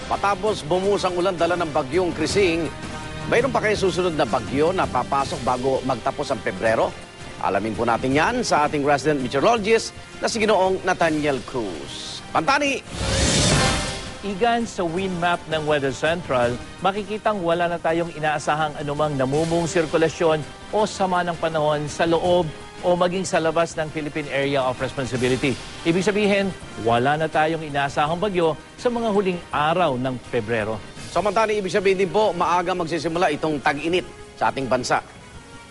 Matapos bumuhos ang ulan dala ng bagyong Krising, mayroon pa kayo susunod na bagyo na papasok bago magtapos ang Pebrero? Alamin po natin yan sa ating resident meteorologist na si Ginoong Nathaniel Cruz. Pantani! Igan, sa wind map ng Weather Central, makikitang wala na tayong inaasahang anumang namumong sirkulasyon o sama ng panahon sa loob o maging sa labas ng Philippine Area of Responsibility. Ibig sabihin, wala na tayong inaasahang bagyo sa mga huling araw ng Pebrero. Samantala, ibig sabihin din po, maaga magsisimula itong tag-init sa ating bansa.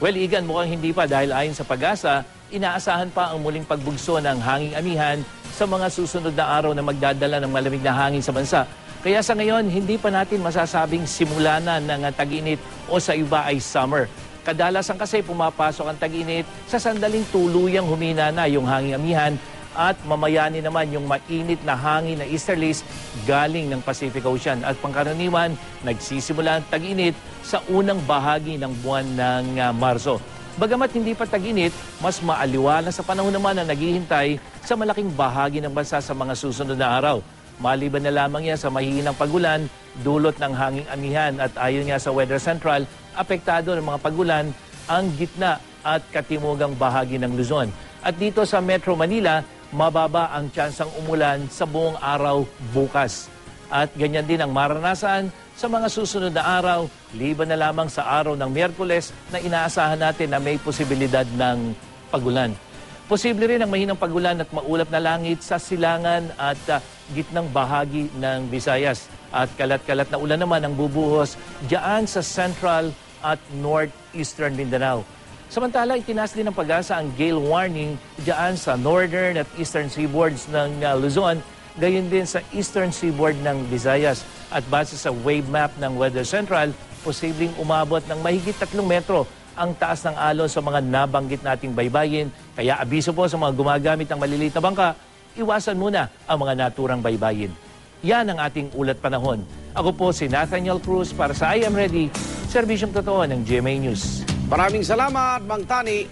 Well, Igan, mukhang hindi pa dahil ayon sa Pag-asa, inaasahan pa ang muling pagbugso ng hanging amihan sa mga susunod na araw na magdadala ng malamig na hangin sa bansa. Kaya sa ngayon, hindi pa natin masasabing simula na ng tag-init o sa iba ay summer. Kadalasan kasi pumapasok ang tag-init sa sandaling tuluyang humina na yung hanging amihan at mamayani naman yung mainit na hangin na easterlies galing ng Pacific Ocean. At pangkaraniwan, nagsisimula ang tag-init sa unang bahagi ng buwan ng Marso. Bagamat hindi pa tag-init, mas maaliwalas sa panahon naman na naghihintay sa malaking bahagi ng bansa sa mga susunod na araw. Maliban na lamang yan sa mahihinang pagulan, dulot ng hanging amihan at ayon nga sa Weather Central, apektado ng mga pagulan ang gitna at katimugang bahagi ng Luzon. At dito sa Metro Manila, mababa ang tsansang umulan sa buong araw bukas. At ganyan din ang maranasan sa mga susunod na araw, liban na lamang sa araw ng Miyerkules na inaasahan natin na may posibilidad ng pagulan. Posible rin ang mahinang pagulan at maulap na langit sa silangan at gitnang bahagi ng Visayas. At kalat-kalat na ulan naman ang bubuhos diyan sa Central at Northeastern Mindanao. Samantala, itinaas din ng Pag-asa ang gale warning diyan sa Northern at Eastern seaboards ng Luzon, gayon din sa Eastern seaboard ng Visayas. At base sa wave map ng Weather Central, posibleng umabot ng mahigit 3 metro ang taas ng alon sa mga nabanggit nating baybayin. Kaya abiso po sa mga gumagamit ng maliliit na bangka, iwasan muna ang mga naturang baybayin. Yan ang ating ulat panahon. Ako po si Nathaniel Cruz para sa I Am Ready, serbisyong totoo ng GMA News. Maraming salamat, Mang Tani.